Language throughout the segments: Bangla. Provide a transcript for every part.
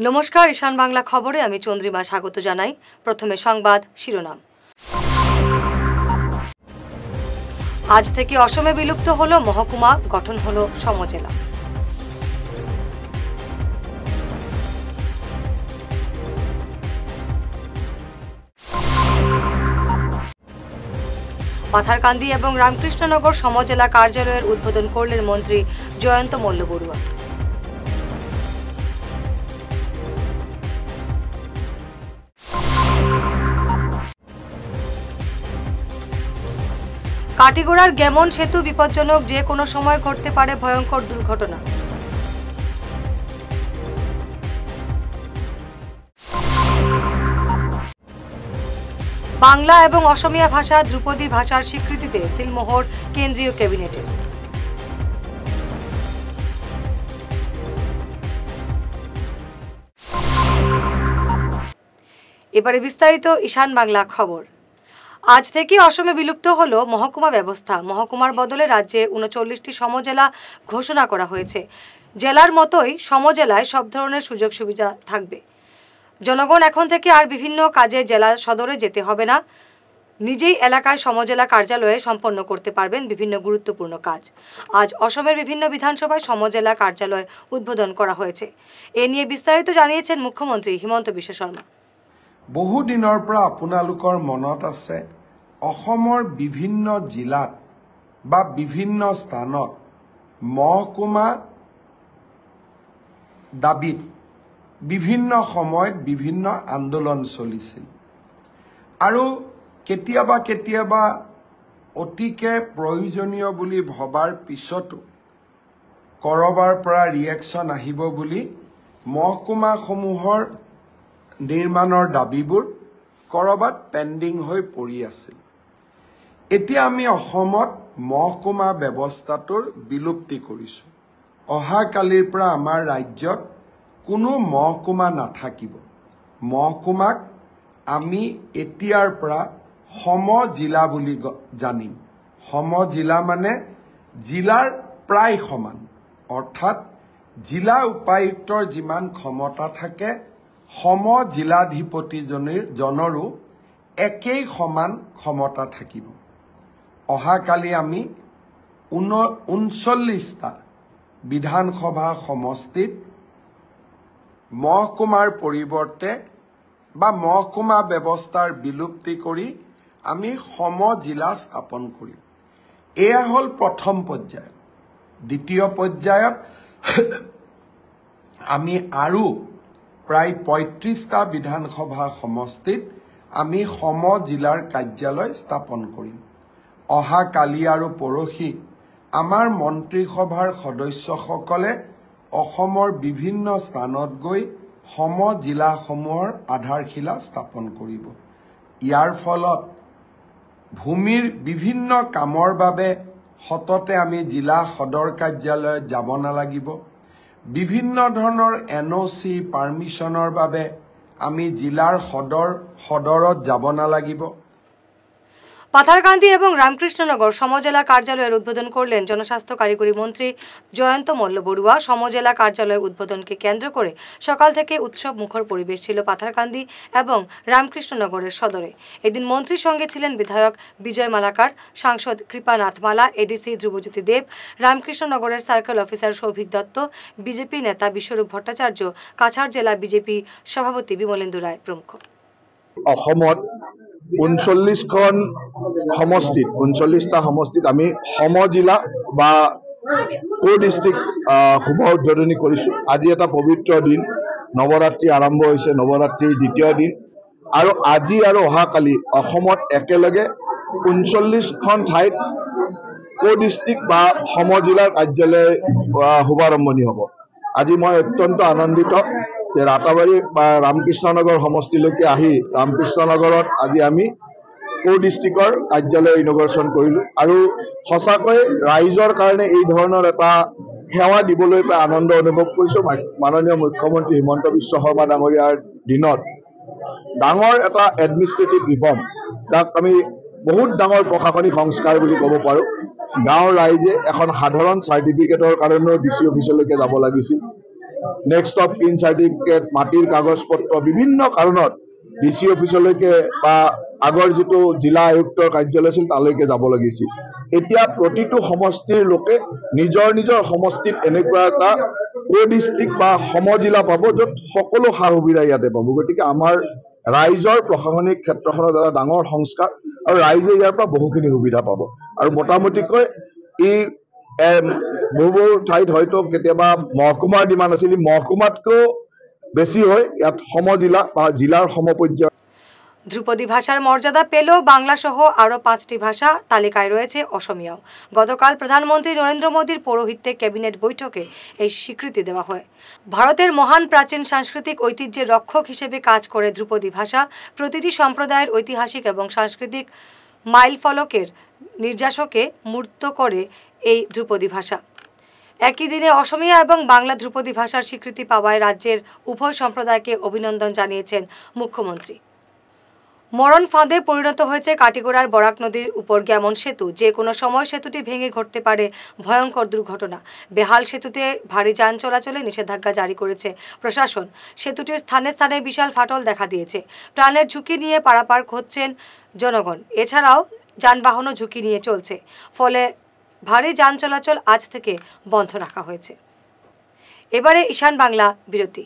নমস্কার, ঈশান বাংলা খবরে আমি চন্দ্রিমা স্বাগত জানাই। প্রথমে সংবাদ শিরোনাম। আজ থেকে অসমে বিলুপ্ত হলো মহকুমা, গঠন হলো সমজেলা। পাথারকান্দি এবং রামকৃষ্ণনগর সমজেলা কার্যালয়ের উদ্বোধন করলেন মন্ত্রী জয়ন্ত মল্ল বড়ুয়া। কাটিগড়ার গেমন সেতু বিপজ্জনক, যে কোনো সময় ঘটতে পারে ভয়ঙ্কর দুর্ঘটনা। বাংলা এবং অসমিয়া ভাষা ধ্রুপদী ভাষার স্বীকৃতিতে সিলমোহর কেন্দ্রীয় ক্যাবিনেটে। এবারে বিস্তারিত ঈশান বাংলা খবর। আজ থেকে অসমে বিলুপ্ত হলো মহকুমা ব্যবস্থা। মহকুমার বদলে রাজ্যে ৩৯টি সমজেলা ঘোষণা করা হয়েছে। জেলার মতোই সমজেলায় সব ধরনের সুযোগ সুবিধা থাকবে। জনগণ এখন থেকে আর বিভিন্ন কাজে জেলা সদরে যেতে হবে না, নিজেই এলাকায় সমজেলা কার্যালয়ে সম্পন্ন করতে পারবেন বিভিন্ন গুরুত্বপূর্ণ কাজ। আজ অসমের বিভিন্ন বিধানসভায় সমজেলা কার্যালয় উদ্বোধন করা হয়েছে। এ নিয়ে বিস্তারিত জানিয়েছেন মুখ্যমন্ত্রী হিমন্ত বিশ্ব শর্মা। বহুদিনৰ পৰা আপোনালোকৰ মনত আছে, অসমৰ বিভিন্ন জিলাত বা বিভিন্ন স্থানত মহকুমা দাবীত বিভিন্ন সময়ত বিভিন্ন আন্দোলন চলিছিল আৰু কেতিয়াবা কেতিয়াবা অতিকে প্ৰয়োজনীয় বুলি ভবাৰ পিছতো কৰবাৰ পৰা ৰিয়েকশ্যন আহিব বুলি মহকুমাসমূহৰ নিৰ্মাণৰ দাবীবোৰ কৰবাত পেণ্ডিং হৈ পৰি আছিল। এতিয়া আমি অসমত মহকুমা ব্যৱস্থাটোৰ বিলুপ্তি কৰিছোঁ। অহাকালিৰ পৰা আমাৰ ৰাজ্যত কোনো মহকুমা নাথাকিব। মহকুমাক আমি এতিয়াৰ পৰা সমজিলা বুলি জানিম। সমজিলা মানে জিলাৰ প্ৰায় সমান, অৰ্থাৎ জিলা উপায়ুক্তৰ যিমান ক্ষমতা থাকে সমজিলাধিপতিজনৰো একেই সমান ক্ষমতা থাকিব। অহাকালি আমি ৩৯টা বিধানসভা সমষ্টিত মহকুমাৰ পৰিৱৰ্তে বা মহকুমা ব্যৱস্থাৰ বিলুপ্তি কৰি আমি সমজিলা স্থাপন কৰিম। এয়া হ'ল প্ৰথম পৰ্যায়। দ্বিতীয় পৰ্যায়ত আমি আৰু প্ৰায় ৩৫টা বিধানসভা সমষ্টিত আমি সমজিলাৰ কাৰ্যালয় স্থাপন কৰিম। অহাকালি আৰু পৰহি আমাৰ মন্ত্ৰীসভাৰ সদস্যসকলে অসমৰ বিভিন্ন স্থানত গৈ সমজিলাসমূহৰ আধাৰশিলা স্থাপন কৰিব। ইয়াৰ ফলত ভূমিৰ বিভিন্ন কামৰ বাবে সততে আমি জিলা সদৰ কাৰ্যালয়ত যাব নালাগিব। বিভিন্ন ধৰণৰ NOC পাৰমিশনৰ বাবে আমি জিলাৰ সদৰত যাব নালাগিব। পাথারকান্দি এবং রামকৃষ্ণনগর সমজেলা কার্যালয়ের উদ্বোধন করলেন জনস্বাস্থ্য কারিগরি মন্ত্রী জয়ন্ত মল্ল বড়ুয়া। সমজেলা কার্যালয় উদ্বোধনকে কেন্দ্র করে সকাল থেকে উৎসব মুখর পরিবেশ ছিল পাথারকান্দি এবং রামকৃষ্ণনগরের সদরে। এদিন মন্ত্রীর সঙ্গে ছিলেন বিধায়ক বিজয় মালাকার, সাংসদ কৃপানাথ মালা, এডিসি ধ্রুবজ্যোতি দেব, রামকৃষ্ণনগরের circle officer Souvik Dutta, BJP নেতা বিশ্বরূপ ভট্টাচার্য, কাছাড় জেলা বিজেপি সভাপতি বিমলেন্দু রায় প্রমুখ। অসমত ৩৯খন সমষ্টিত ৩৯টা সমষ্টিত আমি সমজিলা বা ডিষ্ট্ৰিক্ট শুভ উদ্বোধনী কৰিছোঁ। আজি এটা পবিত্ৰ দিন, নৱৰাত্ৰি আৰম্ভ হৈছে, নৱৰাত্ৰিৰ দ্বিতীয় দিন আৰু আজি আৰু অহাকালি অসমত একেলগে ৩৯খন ঠাইত ডিষ্ট্ৰিক্ট বা সমজিলাৰ কাৰ্যালয় শুভাৰম্ভণি হ'ব। আজি মই অত্যন্ত আনন্দিত যে ৰাতাবাৰী বা ৰামকৃষ্ণনগৰ সমষ্টিলৈকে আহি ৰামকৃষ্ণনগৰত আজি আমি ডিষ্ট্ৰিক্টৰ কাৰ্যালয় ইনগ্ৰেশ্যন কৰিলোঁ আৰু সঁচাকৈ ৰাইজৰ কাৰণে এই ধৰণৰ এটা সেৱা দিবলৈ পাই আনন্দ অনুভৱ কৰিছোঁ। মাননীয় মুখ্যমন্ত্ৰী হিমন্ত বিশ্ব শৰ্মা ডাঙৰীয়াৰ দিনত ডাঙৰ এটা এডমিনিষ্ট্ৰেটিভ ৰিফৰ্ম, যাক আমি বহুত ডাঙৰ প্ৰশাসনিক সংস্কাৰ বুলি ক'ব পাৰোঁ। গাঁৱৰ ৰাইজে এখন সাধাৰণ চাৰ্টিফিকেটৰ কাৰণেও DC অফিচলৈকে যাব লাগিছিল। নেক্সট অফ কিন চাৰ্টিফিকেট, মাটিৰ কাগজ পত্ৰ বিভিন্ন কাৰণত DC অফিচলৈকে বা আগৰ যিটো জিলা আয়ুক্তৰ কাৰ্যালয় আছিল তালৈকে যাব লাগিছিল। এতিয়া প্ৰতিটো সমষ্টিৰ লোকে নিজৰ নিজৰ সমষ্টিত এনেকুৱা এটা ডিষ্ট্ৰিক্ট বা সমজিলা পাব য'ত সকলো সা সুবিধা ইয়াতে পাব। গতিকে আমাৰ ৰাইজৰ প্ৰশাসনিক ক্ষেত্ৰখনত এটা ডাঙৰ সংস্কাৰ আৰু ৰাইজে ইয়াৰ পৰা বহুখিনি সুবিধা পাব। আৰু মোটামুটিকৈ এই বহু ঠাইত হয়তো কেতিয়াবা মহকুমাৰ ডিমাণ্ড আছিল, মহকুমাতকৈও বেছি হয় ইয়াত সমজিলা বা জিলাৰ সমপৰ্যায়। ধ্রুপদী ভাষার মর্যাদা পেলেও বাংলা সহ আরও 5টি ভাষা তালিকায় রয়েছে অসমিয়াও। গতকাল প্রধানমন্ত্রী নরেন্দ্র মোদীর পৌরোহিত্যে ক্যাবিনেট বৈঠকে এই স্বীকৃতি দেওয়া হয়। ভারতের মহান প্রাচীন সাংস্কৃতিক ঐতিহ্যের রক্ষক হিসেবে কাজ করে ধ্রুপদী ভাষা প্রতিটি সম্প্রদায়ের ঐতিহাসিক এবং সাংস্কৃতিক মাইলফলকের নির্যাসকে মূর্ত করে এই ধ্রুপদী ভাষা। একই দিনে অসমিয়া এবং বাংলা ধ্রুপদী ভাষার স্বীকৃতি পাওয়ায় রাজ্যের উভয় সম্প্রদায়কে অভিনন্দন জানিয়েছেন মুখ্যমন্ত্রী। মরণ ফাঁদে পরিণত হয়েছে কাটিগড়ার বরাক নদীর উপর গ্যামন সেতু। যে কোনো সময় সেতুটি ভেঙে ঘটতে পারে ভয়ঙ্কর দুর্ঘটনা। বেহাল সেতুতে ভারী যান চলাচলে নিষেধাজ্ঞা জারি করেছে প্রশাসন। সেতুটির স্থানে স্থানে বিশাল ফাটল দেখা দিয়েছে। প্রাণের ঝুঁকি নিয়ে পারাপার হচ্ছেন জনগণ। এছাড়াও যানবাহনও ঝুঁকি নিয়ে চলছে, ফলে ভারী যান চলাচল আজ থেকে বন্ধ রাখা হয়েছে। এবারে ঈশান বাংলা বিরতি।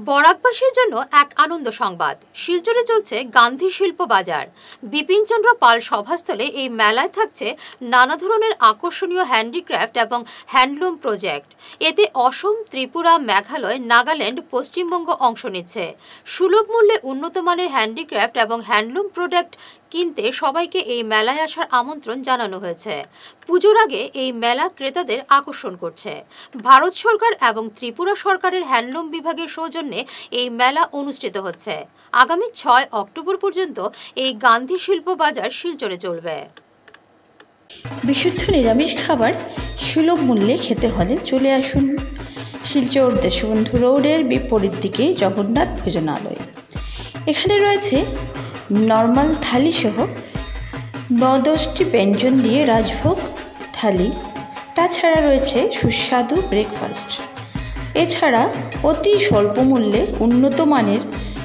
বরাকবাসীর জন্য এক আনন্দ সংবাদ। শিলচরে চলছে গান্ধী শিল্প বাজার। বিপিনচন্দ্র পাল সভাস্থলে এই মেলায় থাকছে নানা ধরনের আকর্ষণীয় হ্যান্ডিক্রাফট এবং হ্যান্ডলুম প্রজেক্ট। এতে অসম, ত্রিপুরা, মেঘালয়, নাগাল্যান্ড, পশ্চিমবঙ্গ অংশ নিচ্ছে। সুলভ মূল্যে উন্নত মানের হ্যান্ডিক্রাফট এবং হ্যান্ডলুম প্রোডাক্ট কিনতে সবাইকে এই মেলায় আসার আমন্ত্রণ জানানো হয়েছে। পুজোর আগে এই মেলা ক্রেতাদের আকর্ষণ করছে। ভারত সরকার এবং ত্রিপুরা সরকারের হ্যান্ডলুম বিভাগের সৌজন্যে এই মেলা অনুষ্ঠিত হচ্ছে। আগামী 6 অক্টোবর পর্যন্ত এই গান্ধী শিল্প বাজার শিলচরে চলবে। বিশুদ্ধ নিরামিষ খাবার সুলভ মূল্যে খেতে হলে চলে আসুন শিলচর দেশবন্ধু রোডের বিপরীত দিকে জগন্নাথ ভোজনালয়। এখানে রয়েছে নর্মাল থালি সহ 9-10টি ব্যঞ্জন দিয়ে রাজভোগ থালি। তাছাড়া রয়েছে সুস্বাদু ব্রেকফাস্ট। এছাড়া অতি স্বল্প মূল্যে উন্নত মানের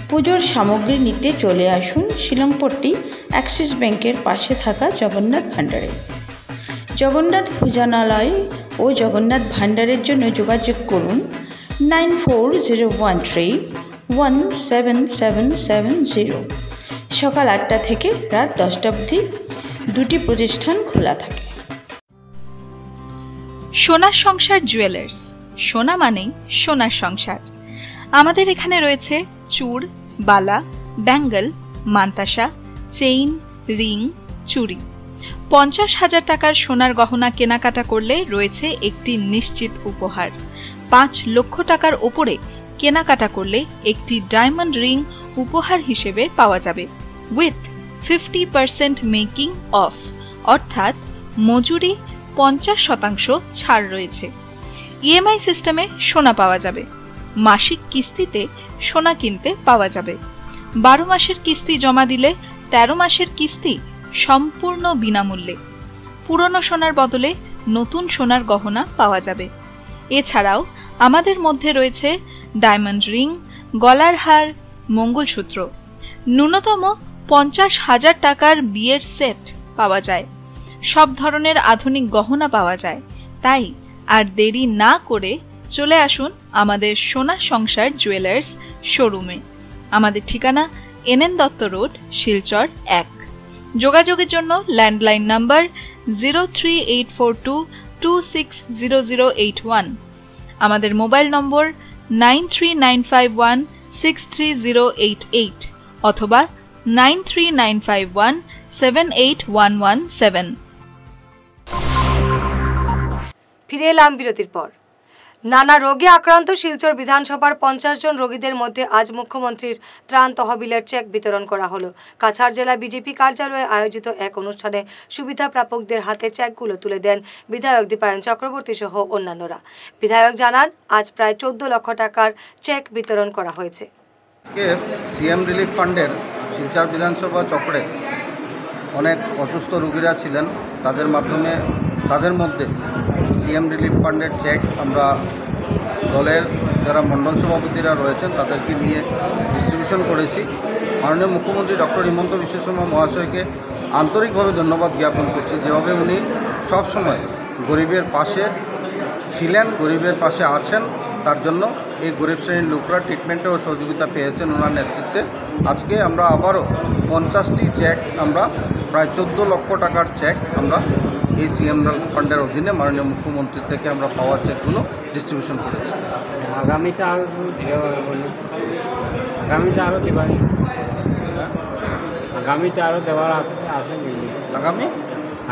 পুজোর সামগ্রী নিতে চলে আসুন শিলংপট্টি অ্যাক্সিস ব্যাংকের পাশে থাকা জগন্নাথ ভাণ্ডারে। জগন্নাথ ভোজনালয় ও জগন্নাথ ভাণ্ডারের জন্য যোগাযোগ করুন 9401317770। সকাল 8টা থেকে রাত 10টা অবধি দুটি প্রতিষ্ঠান খোলা থাকে। সোনার সংসার জুয়েলার্স, সোনা মানেই সোনার সংসার। আমাদের এখানে রয়েছে চূড়, বালা, ব্যাঙ্গল, মান্তাসা, চেইন, রিং, চুড়ি। 50,000 টাকার সোনার গহনা কেনাকাটা করলে রয়েছে একটি নিশ্চিত উপহার। 5 লক্ষ টাকার ওপরে কেনাকাটা করলে একটি ডায়মন্ড রিং উপহার হিসেবে পাওয়া যাবে উইথ 50% মেকিং অফ, অর্থাৎ মজুরি 50% ছাড় রয়েছে। ইএমআই সিস্টেমে সোনা পাওয়া যাবে। মাসিক কিস্তিতে সোনা কিনতে পাওয়া যাবে। 12 মাসের কিস্তি জমা দিলে 13 মাসের কিস্তি সম্পূর্ণ বিনামূল্যে। পুরনো সোনার বদলে নতুন সোনার গহনা পাওয়া যাবে। এছাড়াও আমাদের মধ্যে রয়েছে ডায়মন্ড রিং, গলার হার, মঙ্গলসূত্র। ন্যূনতম 50,000 টাকার বিয়ের সেট পাওয়া যায়। সব ধরনের আধুনিক গহনা পাওয়া যায়। তাই আর দেরি না করে চলে আসুন আমাদের সোনা সংসার জুয়েলার্স শোরুমে। আমাদের ঠিকানা NN দত্ত রোড, শিলচর 1। যোগাযোগের জন্য ল্যান্ডলাইন নাম্বার 03842260081, আমাদের মোবাইল নম্বর 9395163088 অথবা 9395178117। ফিরে এলাম বিরতির পর। নানা রোগে আক্রান্ত শিলচর বিধানসভার 50 জন রোগীদের মধ্যে আজ মুখ্যমন্ত্রীর ত্রাণ তহবিলের চেক বিতরণ করা হলো। কাছাড় জেলা বিজেপি কার্যালয়ে আয়োজিত এক অনুষ্ঠানে সুবিধা প্রাপকদের হাতে চেকগুলো তুলে দেন বিধায়ক দীপায়ন চক্রবর্তী সহ অন্যান্যরা। বিধায়ক জানান, আজ প্রায় 14 লক্ষ টাকার চেক বিতরণ করা হয়েছে। আজকে সিএম রিলিফ ফান্ডের শিলচর বিধানসভা চক্রে অনেক অসুস্থ রোগীরা ছিলেন, তাদের মধ্যে সিএম রিলিফ ফান্ডের চেক আমরা দলের যারা মণ্ডল সভাপতিরা রয়েছেন তাদেরকে নিয়ে ডিস্ট্রিবিউশন করেছি। মাননীয় মুখ্যমন্ত্রী ডক্টর হিমন্ত বিশ্ব শর্মা মহাশয়কে আন্তরিকভাবে ধন্যবাদ জ্ঞাপন করছি, যেভাবে উনি সবসময় গরিবের পাশে ছিলেন, গরিবের পাশে আছেন। তার জন্য এই গরিব শ্রেণীর লোকরা ট্রিটমেন্টেও সহযোগিতা পেয়েছেন ওনার নেতৃত্বে। আজকে আমরা আবারও 50টি চেক, আমরা প্রায় 14 লক্ষ টাকার চেক আমরা এই সিএম ফান্ডের অধীনে মাননীয় মুখ্যমন্ত্রীর থেকে আমরা পাওয়া চেকগুলো ডিস্ট্রিবিউশন করেছি। আগামীতে আরও আরও দেওয়ার আছে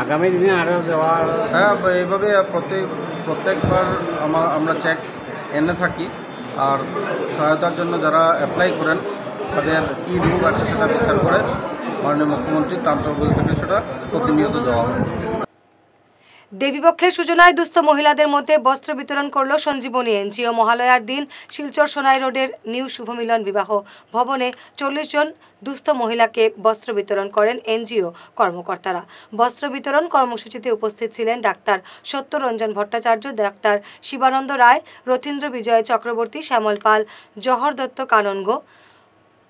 আগামী দিনে আরও দেওয়ার। হ্যাঁ, এইভাবে প্রত্যেকবার আমরা চেক এনে থাকি। আর সহায়তার জন্য যারা অ্যাপ্লাই করেন তাদের কী রোগ আছে সেটা বিচার করে মাননীয় মুখ্যমন্ত্রীর তান্ত্রিক থেকে সেটা প্রতিনিয়ত দেওয়া হয়। দেবীপক্ষের সূচনায় দুস্থ মহিলাদের মধ্যে বস্ত্র বিতরণ করল সঞ্জীবনী এনজিও। মহালয়ার দিন শিলচর সোনাই রোডের নিউ শুভমিলন বিবাহ ভবনে 40 জন দুস্থ মহিলাকে বস্ত্র বিতরণ করেন এনজিও কর্মকর্তারা। বস্ত্র বিতরণ কর্মসূচিতে উপস্থিত ছিলেন ডাক্তার সত্যরঞ্জন ভট্টাচার্য, ডাক্তার শিবানন্দ রায়, রথীন্দ্র বিজয় চক্রবর্তী, শ্যামল পাল, জহর দত্ত কাননগো,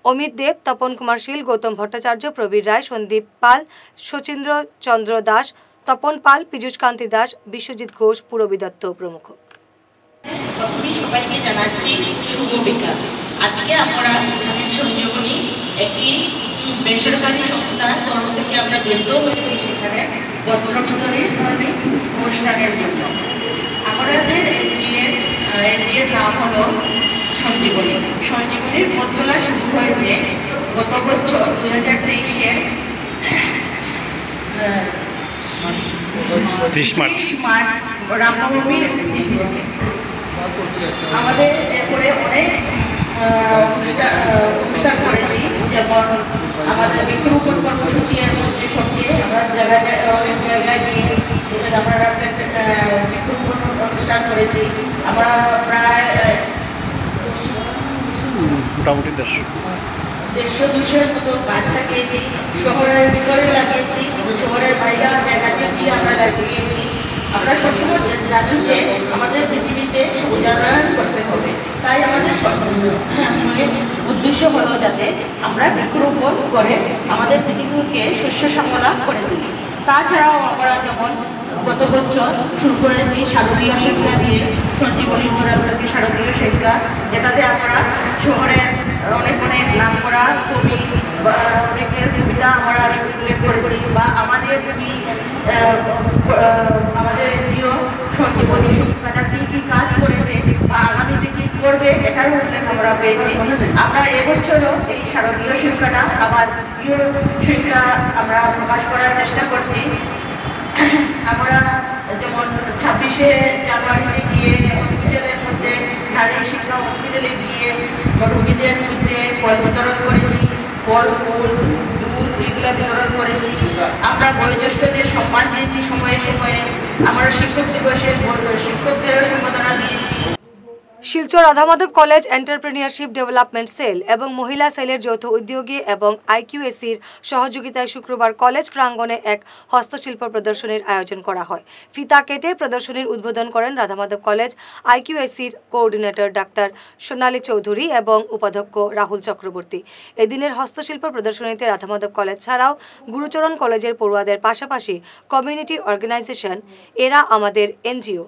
অমিত দেব, তপন কুমার শীল, গৌতম ভট্টাচার্য, প্রবীর রায়, সন্দীপ পাল, শচীন্দ্র চন্দ্র দাস, তপন পাল, পীযুষ কান্তি দাস, বিশ্বজিৎ ঘোষ, পুরবী দত্ত প্রমুখ। প্রথমেই সবাইকে জানাচ্ছি শুভ বিকাল। আজকে আমরা সঞ্জীবনী একটি বেসরকারি সংস্থার তরফ থেকে আমরা জড়িত হয়েছি সেখানে বস্ত্র বিতরণের অনুষ্ঠানের জন্য। আমাদের এনজিওর নাম হলো সঞ্জীবনী। সঞ্জীবনীর পথ চলা শুরু হয়েছে গত বছর 2023-এর 30 মার্চ রামনবমীর দিন থেকে। আমাদের এরপরে অনেক অনুষ্ঠান করেছি, যেমন আমাদের বৃক্ষরোপণ কর্মসূচি এর মধ্যে সবচেয়ে আমরা অনেক জায়গায় গিয়ে আমরা বৃক্ষরোপণ অনুষ্ঠান করেছি। আমরা প্রায় মোটামুটি 150-200 মতো গাছ লাগিয়েছি, শহরের ভিতরে লাগিয়েছি, শহরের বাইরে জায়গাতে দিয়ে আমরা লাগিয়েছি। আমরা সবসময় জানি যে আমাদের পৃথিবীতে সবুজায়ন করতে হবে, তাই আমাদের উদ্দেশ্য হলো যাতে আমরা বৃক্ষরোপণ করে আমাদের পৃথিবীকে শস্য শ্যামলা করে তুলি। তাছাড়াও আমরা যেমন গত বছর শুরু করেছি শারদীয় শিক্ষা দিয়ে, সঞ্জীবনী গোড়ালকাটি শারদীয় শিক্ষা, যেটাতে আমরা শহরের অনেক নাম করা কবি বা অনেকের কবিতা আমরা উল্লেখ করেছি, বা আমাদের এনজিও সঞ্জীবনী সংস্থাটা কী কী কাজ করেছে বা আগামীতে কী করবে এটার উল্লেখ আমরা পেয়েছি। আমরা এবছরও এই শারদীয় শিক্ষাটা আবার দ্বিতীয় শিক্ষা আমরা প্রকাশ করার চেষ্টা করছি। আমরা যেমন 26শে জানুয়ারিতে গিয়ে হসপিটালের মধ্যে, নারী শিক্ষা হসপিটালে গিয়ে রোগীদের মধ্যে ফল বিতরণ করেছি, ফল ফুল দুধ এগুলো বিতরণ করেছি। আমরা বয়োজ্যেষ্ঠদের সম্মান দিয়েছি সময়ে সময়ে। আমরা শিক্ষক দিবসের শিক্ষকদেরও সম্মাননা দিয়েছি। Silchar Radhamadhab college entrepreneurship development sell এবং মহিলা সেলের যৌথ উদ্যোগে এবং আইকিউএসির সহযোগিতায় শুক্রবার কলেজ প্রাঙ্গণে এক হস্তশিল্প প্রদর্শনীর আয়োজন করা হয়। ফিতা কেটে প্রদর্শনীর উদ্বোধন করেন রাধামাধব কলেজ আইকিউএসির কোঅর্ডিনেটর ডাক্তার সোনালী চৌধুরী এবং উপাধ্যক্ষ রাহুল চক্রবর্তী। এদিনের হস্তশিল্প প্রদর্শনীতে রাধামাধব কলেজ ছাড়াও গুরুচরণ কলেজের পড়ুয়াদের পাশাপাশি কমিউনিটি অর্গানাইজেশন এরা আমাদের NGO,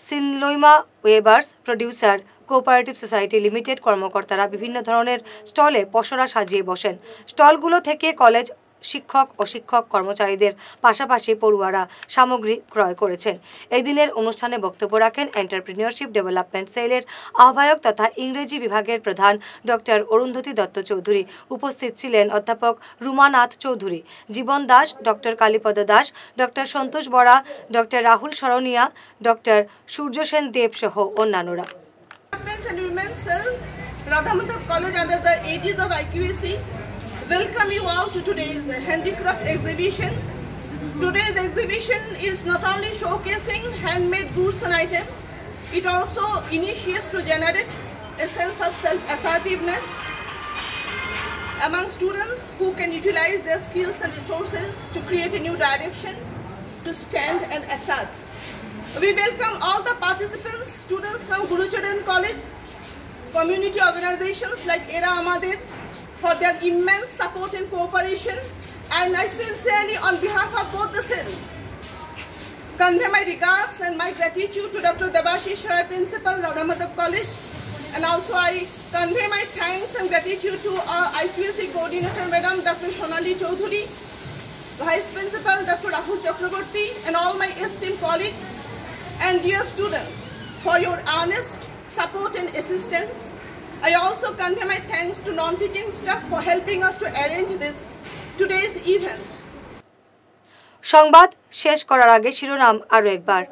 Sinloima weavers producer cooperative society limited কর্মকর্তারা বিভিন্ন ধরনের স্টলে পসরা সাজিয়ে বসেন। স্টলগুলো থেকে কলেজ শিক্ষক ও শিক্ষক কর্মচারীদের পাশাপাশি পড়ুয়ারা সামগ্রী ক্রয় করেছেন। এই দিনের অনুষ্ঠানে বক্তব্য রাখেন এন্টারপ্রেনিয়রশিপ ডেভেলপমেন্ট সেলের আহ্বায়ক তথা ইংরেজি বিভাগের প্রধান ডক্টর অরুন্ধতী দত্ত চৌধুরী। উপস্থিত ছিলেন অধ্যাপক রুমানাথ চৌধুরী, জীবন দাস, ডক্টর কালীপদ দাস, ডক্টর সন্তোষ বরা, ডক্টর রাহুল শরণিয়া, ডক্টর সূর্য সেন দেব সহ অন্যান্যরা। Radhamadhab College under the aegis of IQAC welcome you all to today's handicraft exhibition. Today's exhibition is not only showcasing handmade goods and items, it also initiates to generate a sense of self-assertiveness among students who can utilize their skills and resources to create a new direction to stand and assert. We welcome all the participants, students from Gurucharan College, community organizations like Era Amadir for their immense support and cooperation, and I sincerely, on behalf of both the sins, convey my regards and my gratitude to Dr. Debashish Rai, Principal, Radha Madhav College, and also I convey my thanks and gratitude to our IQAC Coordinator Madam Dr. Shonali Choudhury, Vice Principal Dr. Rahul Chakraborty, and all my esteemed colleagues and dear students for your honest support and assistance. I also convey my thanks to non-teaching staff for helping us to arrange this today's event. সংবাদ শেষ করার আগে শিরোনাম আরো একবার।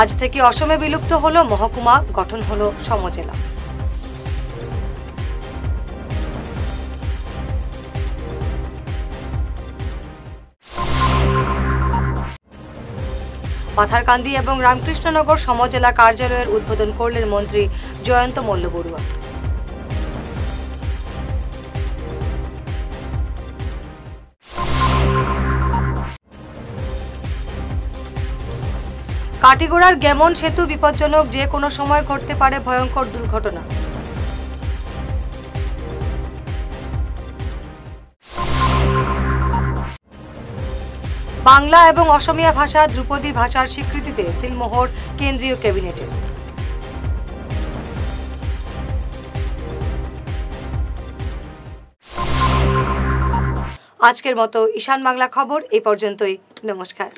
আজ থেকে অসমে বিলুপ্ত হলো মহকুমা, গঠন হলো সমজেলা। পাথারকান্দি এবং রামকৃষ্ণনগর সমজেলা কার্যালয়ের উদ্বোধন করলেন মন্ত্রী জয়ন্ত মল্ল বড়ুয়া। কাটিগড়ার গেমন সেতু বিপজ্জনক, যে কোনো সময় ঘটতে পারে ভয়ঙ্কর দুর্ঘটনা। বাংলা এবং অসমিয়া ভাষা ধ্রুপদী ভাষার স্বীকৃতিতে সিলমোহর কেন্দ্রীয় ক্যাবিনেটে। আজকের মতো ঈশান বাংলা খবর এই পর্যন্তই। নমস্কার।